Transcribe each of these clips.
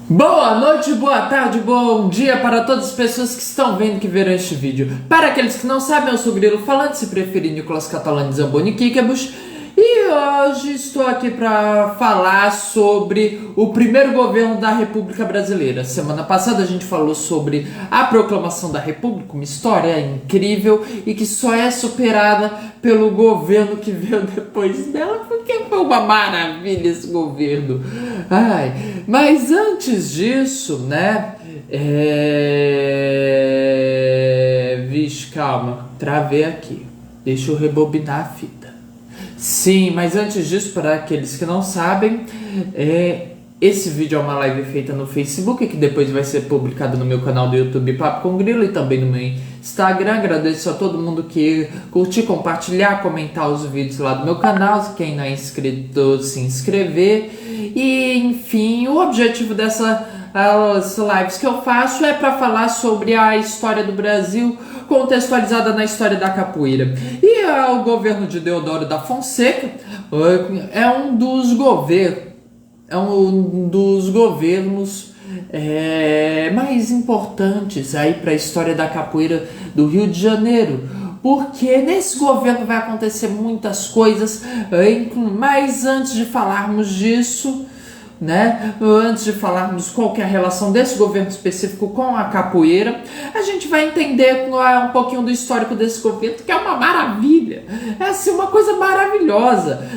Boa noite, boa tarde, bom dia para todas as pessoas que estão vendo que verão este vídeo. Para aqueles que não sabem, eu sou o Grilo Falante, se preferir Nicolas Catalani Zamboni Kikebus. E hoje estou aqui para falar sobre o primeiro governo da República Brasileira. Semana passada a gente falou sobre a proclamação da República, uma história incrível e que só é superada pelo governo que veio depois dela, porque foi uma maravilha esse governo. Mas antes disso, né? Vixe, calma, travei aqui. Deixa eu rebobinar a fita. Sim, mas antes disso, para aqueles que não sabem, esse vídeo é uma live feita no Facebook, que depois vai ser publicado no meu canal do YouTube Papo com Grilo e também no meu Instagram. Agradeço a todo mundo que curtir, compartilhar, comentar os vídeos lá do meu canal. Quem não é inscrito, se inscrever. E, enfim, o objetivo dessas lives que eu faço é para falar sobre a história do Brasil, contextualizada na história da capoeira. E o governo de Deodoro da Fonseca é um dos governos mais importantes aí para a história da capoeira do Rio de Janeiro, porque nesse governo vai acontecer muitas coisas, mas antes de falarmos disso, né? Antes de falarmos qual que é a relação desse governo específico com a capoeira, a gente vai entender um pouquinho do histórico desse governo, que é uma maravilha, é assim, uma coisa maravilhosa.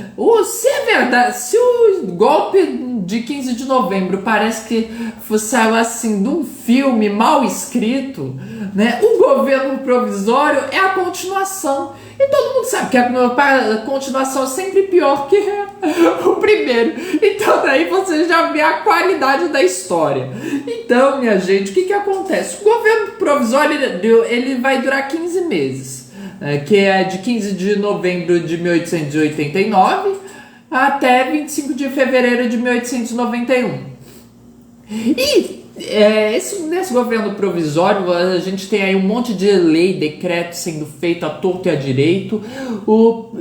Se é verdade, se o golpe de 15 de novembro parece que saiu assim de um filme mal escrito, né? O governo provisório é a continuação. E todo mundo sabe que a continuação é sempre pior que o primeiro. Então daí você já vê a qualidade da história. Então, minha gente, o que acontece? O governo provisório ele vai durar 15 meses. Que é de 15 de novembro de 1889 até 25 de fevereiro de 1891. Nesse governo provisório a gente tem aí um monte de lei, decreto sendo feito à torto e à direito,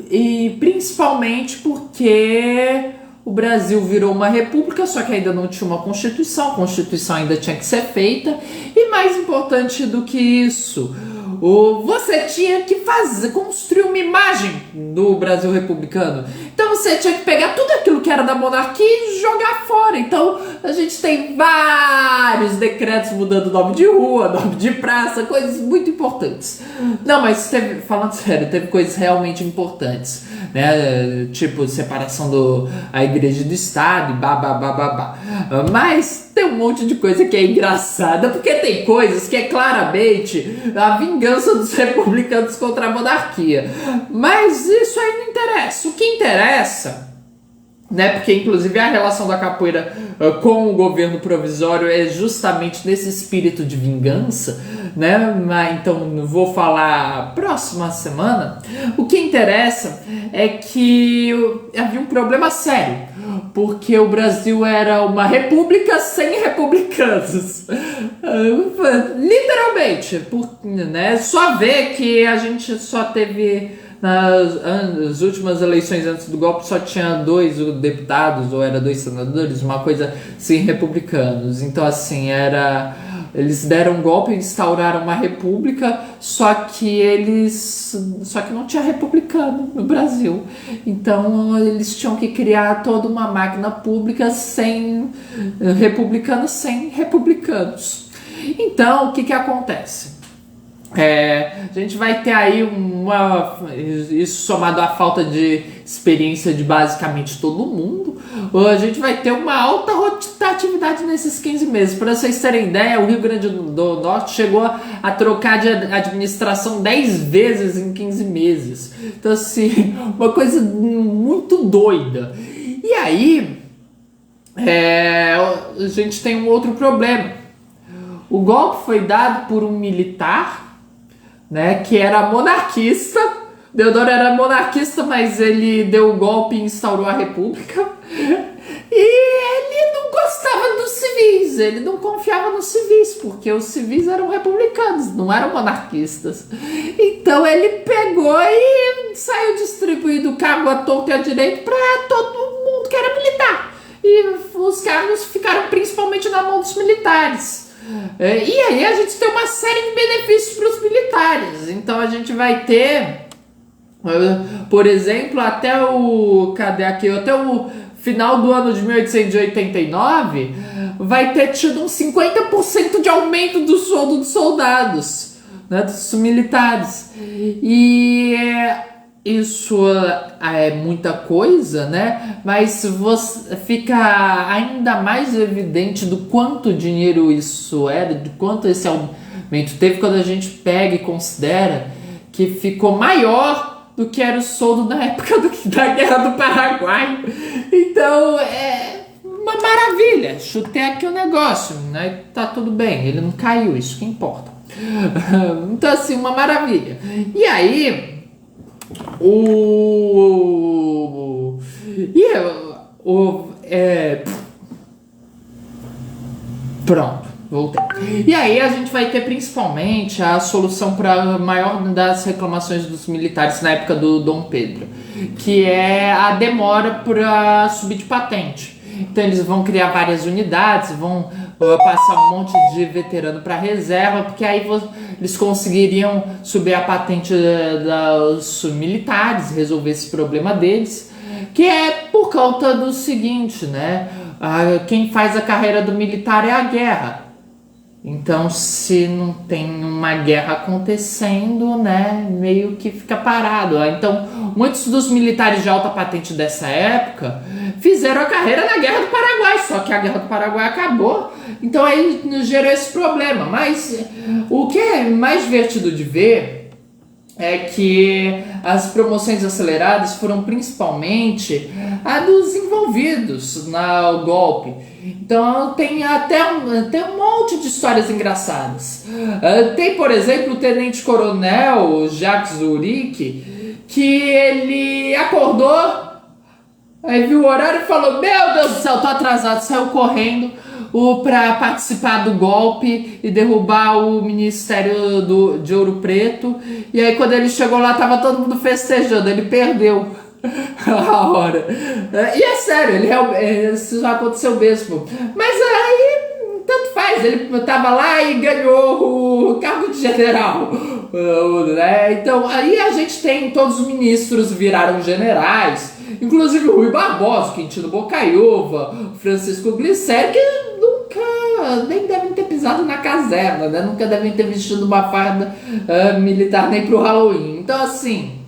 e principalmente porque o Brasil virou uma república, só que ainda não tinha uma constituição, a constituição ainda tinha que ser feita, e mais importante do que isso, você tinha que construir uma imagem do Brasil republicano. Então você tinha que pegar tudo aquilo que era da monarquia e jogar fora. Então a gente tem vários decretos mudando o nome de rua, nome de praça, coisas muito importantes. Não, mas falando sério, teve coisas realmente importantes, né? Tipo separação a igreja do Estado e babá. Mas tem um monte de coisa que é engraçada, porque tem coisas que é claramente a vingança dos republicanos contra a monarquia. Mas isso aí não interessa. O que interessa, né, porque inclusive a relação da capoeira com o governo provisório é justamente nesse espírito de vingança, né? Então vou falar próxima semana. O que interessa é que havia um problema sério, porque o Brasil era uma república sem republicanos. Literalmente, né? Só ver que a gente só teve nas últimas eleições antes do golpe só tinha 2 deputados ou 2 senadores, uma coisa sem republicanos. Então assim, eles deram um golpe, instauraram uma república, só que não tinha republicano no Brasil. Então eles tinham que criar toda uma máquina pública sem republicanos. Então o que acontece? A gente vai ter aí isso somado à falta de experiência de basicamente todo mundo, a gente vai ter uma alta rotatividade nesses 15 meses. Para vocês terem ideia, o Rio Grande do Norte chegou a trocar de administração 10 vezes em 15 meses. Então assim, uma coisa muito doida. E aí a gente tem um outro problema. O golpe foi dado por um militar, né, que era monarquista. Deodoro era monarquista, mas ele deu o golpe e instaurou a república. E ele não gostava dos civis, ele não confiava nos civis, porque os civis eram republicanos, não eram monarquistas. Então ele pegou e saiu distribuindo cargo à torta e à direita para todo mundo que era militar. E e os cargos ficaram principalmente na mão dos militares. E aí a gente tem uma série de benefícios para os militares. Então a gente vai ter, por exemplo, até o final do ano de 1889, vai ter tido uns 50% de aumento do soldo dos soldados, né, dos militares. E isso é muita coisa, né? Mas fica ainda mais evidente do quanto dinheiro isso era, do quanto esse aumento teve quando a gente pega e considera que ficou maior do que era o soldo na época da Guerra do Paraguai. Então, é uma maravilha. Chutei aqui o negócio, né? Tá tudo bem, ele não caiu, isso que importa. Então, assim, uma maravilha. E aí, pronto, voltei. E aí a gente vai ter principalmente a solução para a maior das reclamações dos militares na época do Dom Pedro, que é a demora para subir de patente. Então eles vão criar várias unidades, vão passar um monte de veterano para reserva, porque aí eles conseguiriam subir a patente dos militares, resolver esse problema deles, que é por conta do seguinte, né? Quem faz a carreira do militar é a guerra. Então, se não tem uma guerra acontecendo, né, meio que fica parado. Então, muitos dos militares de alta patente dessa época fizeram a carreira na Guerra do Paraguai, só que a Guerra do Paraguai acabou, então aí gerou esse problema. Mas o que é mais divertido de ver é que as promoções aceleradas foram principalmente a dos envolvidos no golpe. Então tem um monte de histórias engraçadas. Tem, por exemplo, o tenente-coronel Jacques Zurique, que ele acordou, aí viu o horário e falou: meu Deus do céu, tô atrasado, saiu correndo para participar do golpe e derrubar o Ministério de Ouro Preto. E aí quando ele chegou lá, tava todo mundo festejando, ele perdeu a hora. E é sério, isso já aconteceu mesmo. Mas aí, tanto faz, ele tava lá e ganhou o cargo de general. Então, aí a gente tem todos os ministros viraram generais, inclusive o Rui Barbosa, Quintino Bocaiúva, Francisco Glicério, que nunca nem devem ter pisado na caserna, né? Nunca devem ter vestido uma farda militar nem pro Halloween. Então, assim,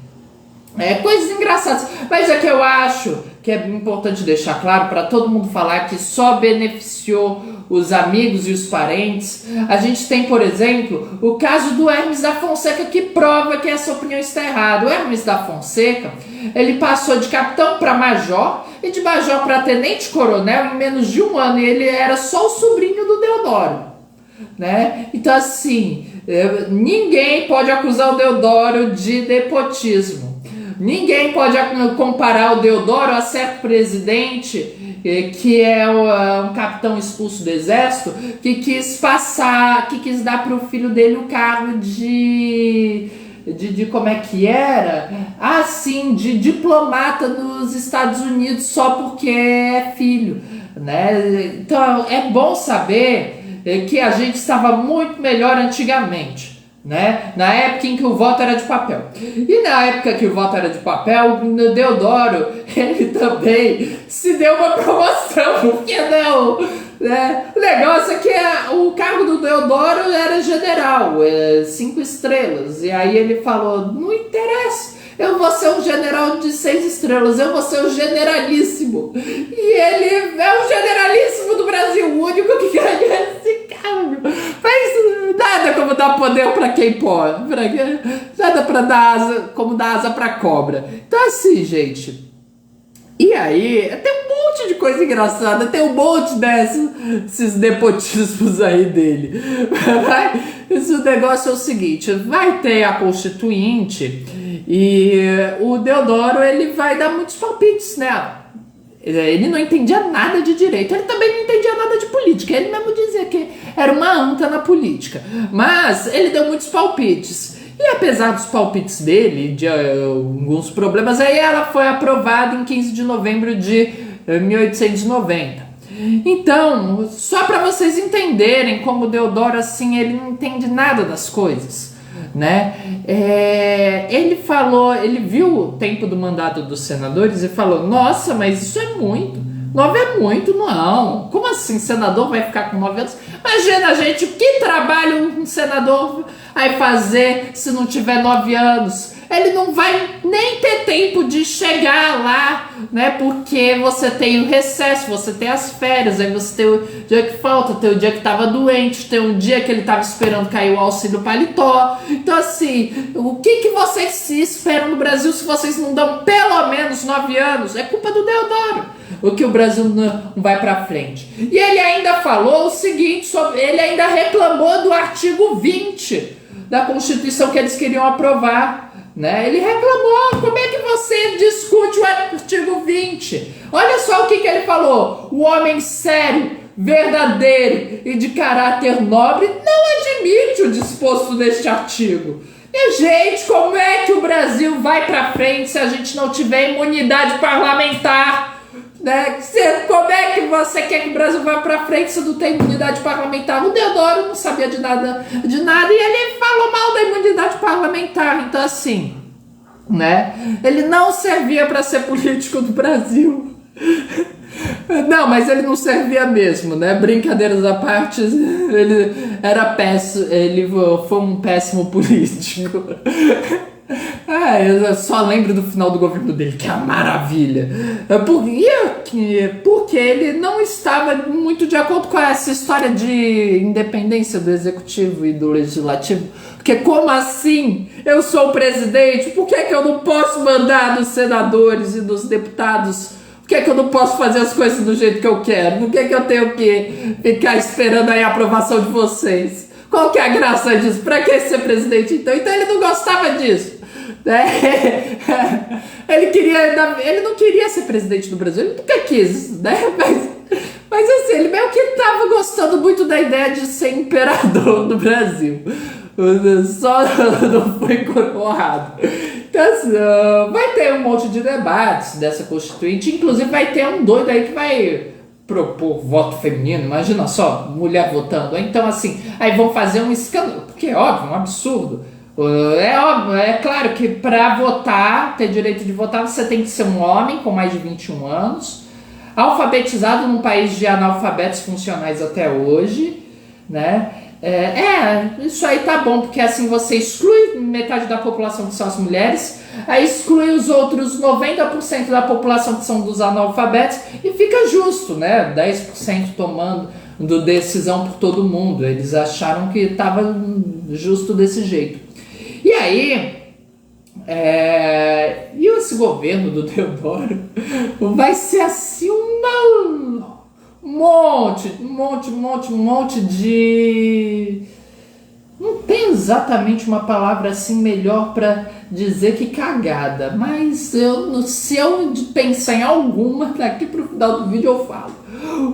coisas engraçadas. Mas é que eu acho que é importante deixar claro para todo mundo falar que só beneficiou os amigos e os parentes. A gente tem, por exemplo, o caso do Hermes da Fonseca, que prova que essa opinião está errada. O Hermes da Fonseca, ele passou de capitão para major e de major para tenente-coronel em menos de um ano, e ele era só o sobrinho do Deodoro, né? Então, assim, ninguém pode acusar o Deodoro de nepotismo. Ninguém pode comparar o Deodoro a certo presidente que é um capitão expulso do exército, que quis dar para o filho dele o cargo de como é que era? Sim, de diplomata nos Estados Unidos só porque é filho, né? Então é bom saber que a gente estava muito melhor antigamente, né? Na época em que o voto era de papel. E na época que o voto era de papel, o Deodoro, ele também se deu uma promoção, por que não? Né? O negócio é que o cargo do Deodoro era general, 5 estrelas, e aí ele falou: não interessa, eu vou ser um general de 6 estrelas, eu vou ser o generalíssimo. E ele é o generalíssimo do Brasil, o único que ganha esse cargo. Mas nada como dar poder pra quem pode, nada pra como dar asa pra cobra. Então, assim, gente, e aí tem um monte de coisa engraçada, tem um monte desses nepotismos aí dele. Esse negócio é o seguinte: vai ter a Constituinte e o Deodoro, ele vai dar muitos palpites nela. Ele não entendia nada de direito, ele também não entendia nada de política, ele mesmo dizia que era uma anta na política, mas ele deu muitos palpites. E apesar dos palpites dele, de alguns problemas, aí ela foi aprovada em 15 de novembro de 1890. Então, só para vocês entenderem como Deodoro, assim, ele não entende nada das coisas, né? Ele falou, ele viu o tempo do mandato dos senadores e falou: nossa, mas isso é muito. 9 é muito, não. Como assim, senador vai ficar com 9 anos? Imagina, gente, que trabalho um senador vai fazer se não tiver 9 anos? Ele não vai nem ter tempo de chegar lá, né? Porque você tem o recesso, você tem as férias, aí você tem o dia que falta, tem o dia que tava doente, tem um dia que ele tava esperando cair o auxílio paletó. Então, assim, o que vocês se esperam no Brasil se vocês não dão pelo menos 9 anos? É culpa do Deodoro, o que o Brasil não vai pra frente. E ele ainda falou o seguinte, ele ainda reclamou do artigo 20 da Constituição que eles queriam aprovar. Né? Ele reclamou: como é que você discute o artigo 20? Olha só o que ele falou: o homem sério, verdadeiro e de caráter nobre não admite o disposto neste artigo. E, gente, como é que o Brasil vai pra frente se a gente não tiver imunidade parlamentar? Né? Como é que você quer que o Brasil vá pra frente se não tem imunidade parlamentar? O Deodoro não sabia de nada e ele falou mal da imunidade parlamentar. Então, assim, né? Ele não servia para ser político do Brasil. Não, mas ele não servia mesmo, né? Brincadeiras à parte, ele era péssimo, ele foi um péssimo político. Eu só lembro do final do governo dele, que é uma maravilha. Porque ele não estava muito de acordo com essa história de independência do executivo e do legislativo. Porque como assim? Eu sou o presidente, por que eu não posso mandar dos senadores e dos deputados? Por que eu não posso fazer as coisas do jeito que eu quero? Por que eu tenho que ficar esperando aí a aprovação de vocês? Qual que é a graça disso? Pra que ser presidente então? Então ele não gostava disso. Ele não queria ser presidente do Brasil, ele nunca quis, né? Mas assim, ele meio que estava gostando muito da ideia de ser imperador do Brasil. Só não foi coroado. Então, assim, vai ter um monte de debates dessa Constituinte. Inclusive vai ter um doido aí que vai propor voto feminino. Imagina só, mulher votando. Então, assim, aí vão fazer um escândalo, porque é óbvio, um absurdo. É óbvio, é claro que para votar, ter direito de votar, você tem que ser um homem com mais de 21 anos, alfabetizado num país de analfabetos funcionais até hoje, né? Isso aí tá bom, porque assim você exclui metade da população que são as mulheres, aí exclui os outros 90% da população que são dos analfabetos e fica justo, né? 10% tomando decisão por todo mundo. Eles acharam que estava justo desse jeito. E aí, e esse governo do Deodoro vai ser assim um monte de... Não tem exatamente uma palavra assim melhor para dizer que cagada, mas se eu pensar em alguma, daqui pro final do vídeo eu falo.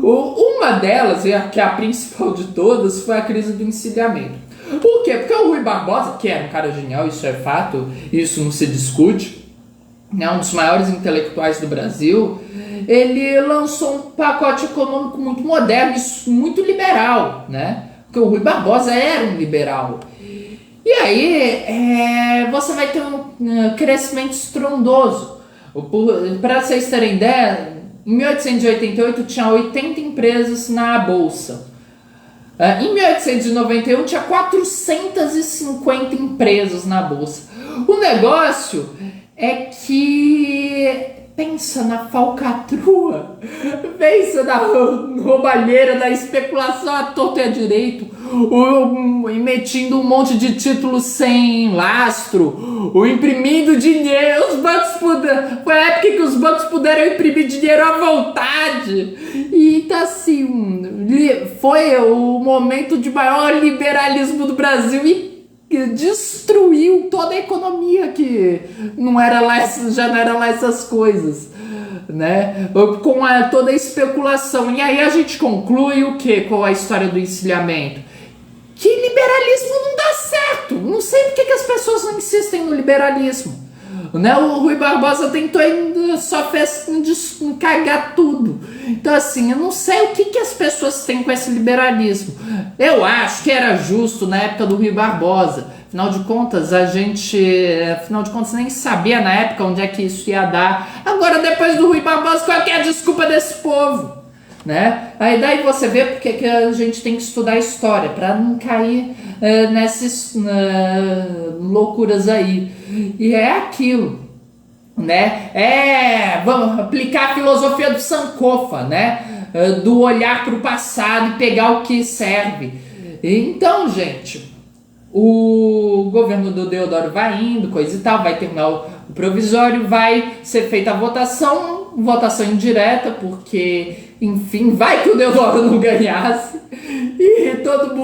Uma delas, que é a principal de todas, foi a crise do encilhamento. Por quê? Porque o Rui Barbosa, que era um cara genial, isso é fato, isso não se discute, né, um dos maiores intelectuais do Brasil, ele lançou um pacote econômico muito moderno e muito liberal, né? Porque o Rui Barbosa era um liberal. E aí você vai ter um crescimento estrondoso. Para vocês terem ideia, em 1888 tinha 80 empresas na Bolsa. Em 1891 tinha 450 empresas na Bolsa. O negócio é que... Pensa na falcatrua, pensa na roubalheira, na especulação à torta e à direito, emitindo um monte de títulos sem lastro, imprimindo dinheiro. Os bancos foi a época que os bancos puderam imprimir dinheiro à vontade. E tá assim, foi o momento de maior liberalismo do Brasil e que destruiu toda a economia, que já não era lá essas coisas, né? Com toda a especulação. E aí a gente conclui o quê com a história do encilhamento? Que liberalismo não dá certo. Não sei porque que as pessoas não insistem no liberalismo. Né? O Rui Barbosa tentou e só fez cagar tudo. Então, assim, eu não sei o que as pessoas têm com esse liberalismo. Eu acho que era justo na época do Rui Barbosa. Afinal de contas, nem sabia na época onde é que isso ia dar. Agora, depois do Rui Barbosa, qual é a desculpa desse povo? Né? Aí daí você vê porque que a gente tem que estudar história para não cair nessas loucuras aí. E é aquilo, né? Vamos aplicar a filosofia do Sankofa, né? Do olhar para o passado e pegar o que serve. Então, gente, o governo do Deodoro vai indo, coisa e tal, vai terminar o provisório, vai ser feita a votação indireta, porque, enfim, vai que o Deodoro não ganhasse, e todo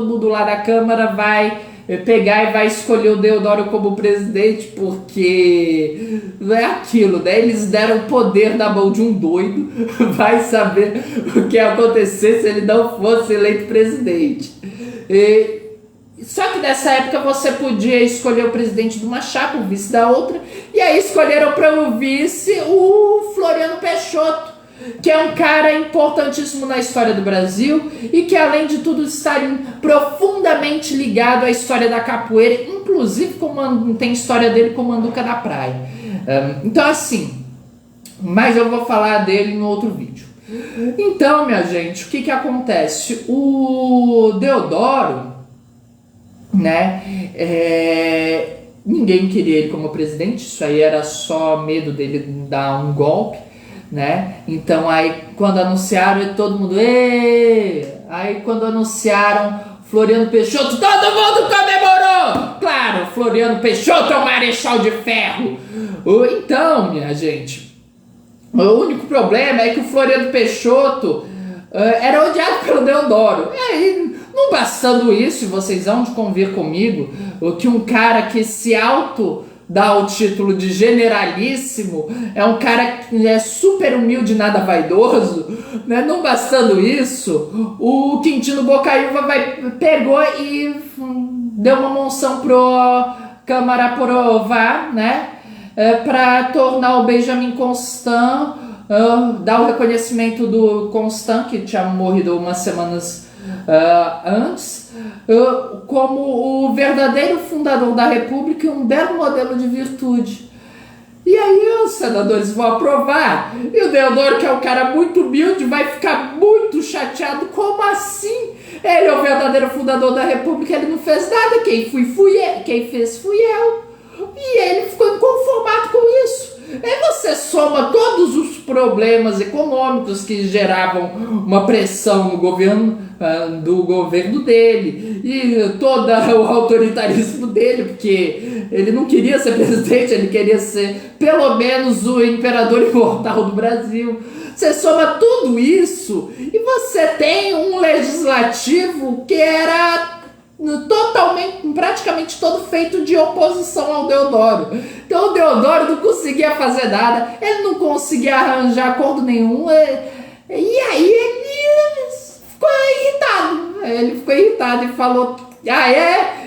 mundo lá da Câmara vai pegar e vai escolher o Deodoro como presidente, porque é aquilo, né? Eles deram o poder na mão de um doido, vai saber o que ia acontecer se ele não fosse eleito presidente. Só que nessa época você podia escolher o presidente de uma chapa, o vice da outra, e aí escolheram para o vice o Floriano Peixoto, que é um cara importantíssimo na história do Brasil e que, além de tudo, está profundamente ligado à história da capoeira, inclusive tem história dele com Manduca da Praia. Então, assim, mas eu vou falar dele no outro vídeo. Então, minha gente, o que acontece? O Deodoro, né, ninguém queria ele como presidente, isso aí era só medo dele dar um golpe, né? Então aí quando anunciaram, todo mundo aí quando anunciaram Floriano Peixoto, todo mundo comemorou! Claro, Floriano Peixoto é o Marechal de Ferro. Então, minha gente, o único problema é que o Floriano Peixoto era odiado pelo Deodoro. E aí, não bastando isso, vocês vão de convir comigo, que um cara que se dá o título de generalíssimo é um cara que é super humilde e nada vaidoso, né? Não bastando isso, o Quintino Bocaiúva pegou e deu uma moção pro Câmara aprovar, né? Para tornar o Benjamin Constant, dar o reconhecimento do Constant, que tinha morrido umas semanas antes, como o verdadeiro fundador da República e um belo modelo de virtude. E aí os senadores vão aprovar, e o Deodoro, que é um cara muito humilde, vai ficar muito chateado. Como assim? Ele é o verdadeiro fundador da República, ele não fez nada, quem fez fui eu. E ele ficou inconformado com isso. Aí você soma todos os problemas econômicos que geravam uma pressão no governo, do governo dele, e todo o autoritarismo dele, porque ele não queria ser presidente, ele queria ser pelo menos o imperador imortal do Brasil. Você soma tudo isso e você tem um legislativo que era praticamente todo feito de oposição ao Deodoro. Então o Deodoro não conseguia fazer nada, ele não conseguia arranjar acordo nenhum, e aí ele ficou irritado e falou: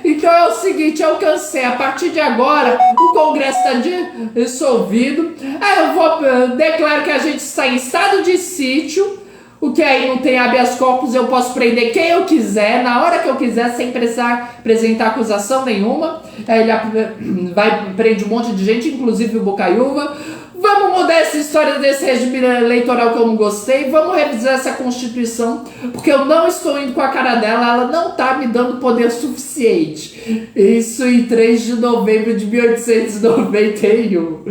então é o seguinte, eu cansei, a partir de agora o Congresso está dissolvido, eu declaro que a gente está em estado de sítio, o que aí não tem habeas corpus, eu posso prender quem eu quiser, na hora que eu quiser, sem precisar apresentar acusação nenhuma. Aí ele prende um monte de gente, inclusive o Bocaiúva. Vamos mudar essa história desse regime eleitoral que eu não gostei, vamos revisar essa Constituição, porque eu não estou indo com a cara dela, ela não está me dando poder suficiente. Isso em 3 de novembro de 1891.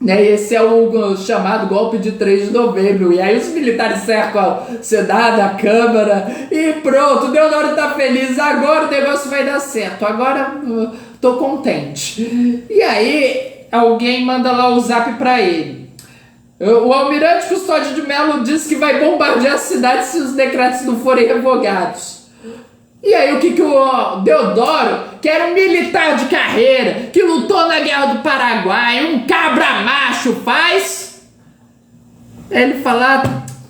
Esse é o chamado golpe de 3 de novembro. E aí os militares cercam o Senado, a Câmara, e pronto, o Deodoro tá feliz, agora o negócio vai dar certo, agora tô contente. E aí alguém manda lá o zap pra ele: o almirante Custódio de Mello disse que vai bombardear a cidade se os decretos não forem revogados. E aí o que o Deodoro, que era um militar de carreira, que lutou na Guerra do Paraguai, um cabra macho, faz? Ele fala: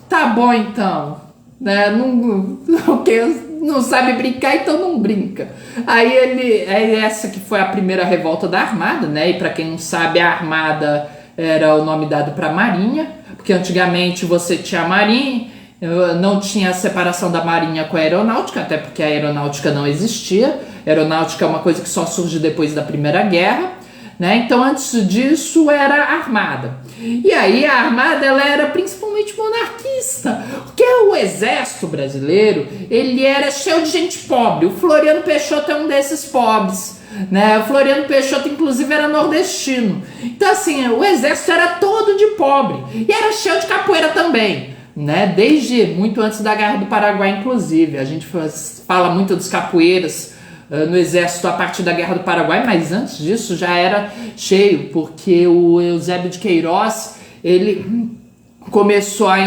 tá bom então, né? não sabe brincar, então não brinca. Aí essa que foi a primeira revolta da Armada, né? E para quem não sabe, a Armada era o nome dado para a Marinha, porque antigamente você tinha a Marinha, não tinha a separação da Marinha com a Aeronáutica, até porque a Aeronáutica não existia. A Aeronáutica é uma coisa que só surge depois da Primeira Guerra, né? Então antes disso era a Armada. E aí a Armada ela era principalmente monarquista, porque o exército brasileiro ele era cheio de gente pobre. O Floriano Peixoto é um desses pobres, né? O Floriano Peixoto inclusive era nordestino. Então assim, o exército era todo de pobre e era cheio de capoeira também, né? Desde muito antes da Guerra do Paraguai, inclusive. A gente fala muito dos capoeiras no exército a partir da Guerra do Paraguai, mas antes disso já era cheio, porque o Eusébio de Queiroz ele começou a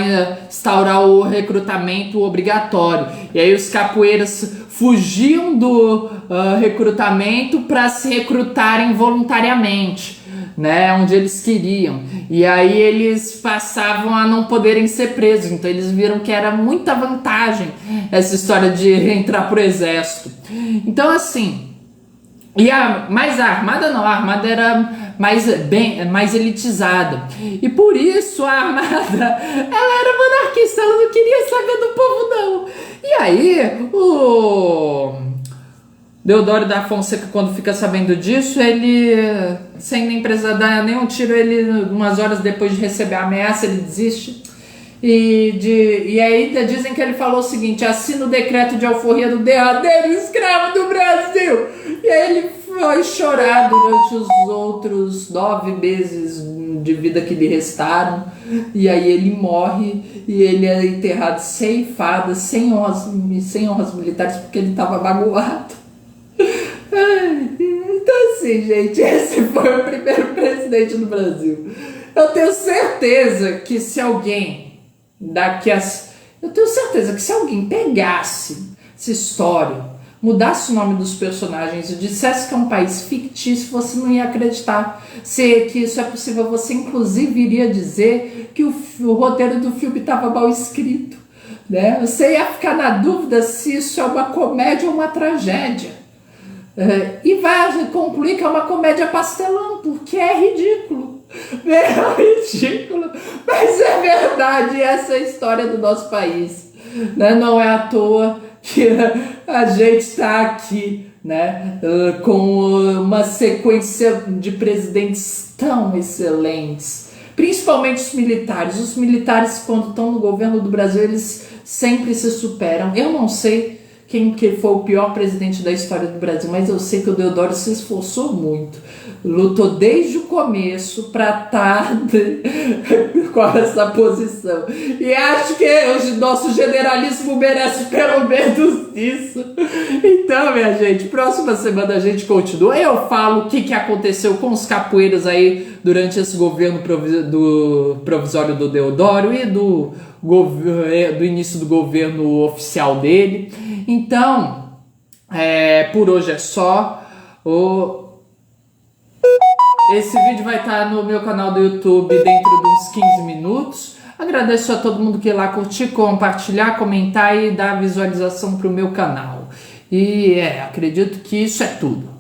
instaurar o recrutamento obrigatório, e aí os capoeiras fugiam do recrutamento para se recrutarem voluntariamente, né, onde eles queriam, e aí eles passavam a não poderem ser presos, então eles viram que era muita vantagem essa história de entrar pro exército. Então assim, mas a Armada não, a Armada era mais elitizada, e por isso a Armada ela era monarquista, ela não queria saber do povo não. E aí o Deodoro da Fonseca, quando fica sabendo disso, ele, sem nem precisar dar nenhum tiro, ele, umas horas depois de receber a ameaça, ele desiste. E ainda dizem que ele falou o seguinte: assina o decreto de alforria do derradeiro escravo do Brasil. E aí ele foi chorar durante os outros 9 meses de vida que lhe restaram. E aí ele morre e ele é enterrado sem fadas, sem honras militares, porque ele estava magoado. Então assim, gente, esse foi o primeiro presidente do Brasil. Eu tenho certeza que se alguém pegasse essa história, mudasse o nome dos personagens e dissesse que é um país fictício, você não ia acreditar. Se que isso é possível, você inclusive iria dizer que o roteiro do filme estava mal escrito, né? Você ia ficar na dúvida se isso é uma comédia ou uma tragédia. E vai concluir que é uma comédia pastelão, porque é ridículo. É ridículo, mas é verdade, essa é a história do nosso país, né? Não é à toa que a gente está aqui, né? Com uma sequência de presidentes tão excelentes, principalmente os militares. Os militares, quando estão no governo do Brasil, eles sempre se superam. Eu não sei quem que foi o pior presidente da história do Brasil, mas eu sei que o Deodoro se esforçou muito, lutou desde o começo para estar com essa posição, e acho que o nosso generalíssimo merece pelo menos isso. Então, minha gente, próxima semana a gente continua, eu falo o que aconteceu com os capoeiras aí durante esse governo provisório do Deodoro e do início do governo oficial dele. Então, por hoje é só. Esse vídeo vai estar no meu canal do YouTube dentro de uns 15 minutos. Agradeço a todo mundo que ir lá curtir, compartilhar, comentar e dar visualização para o meu canal. E acredito que isso é tudo.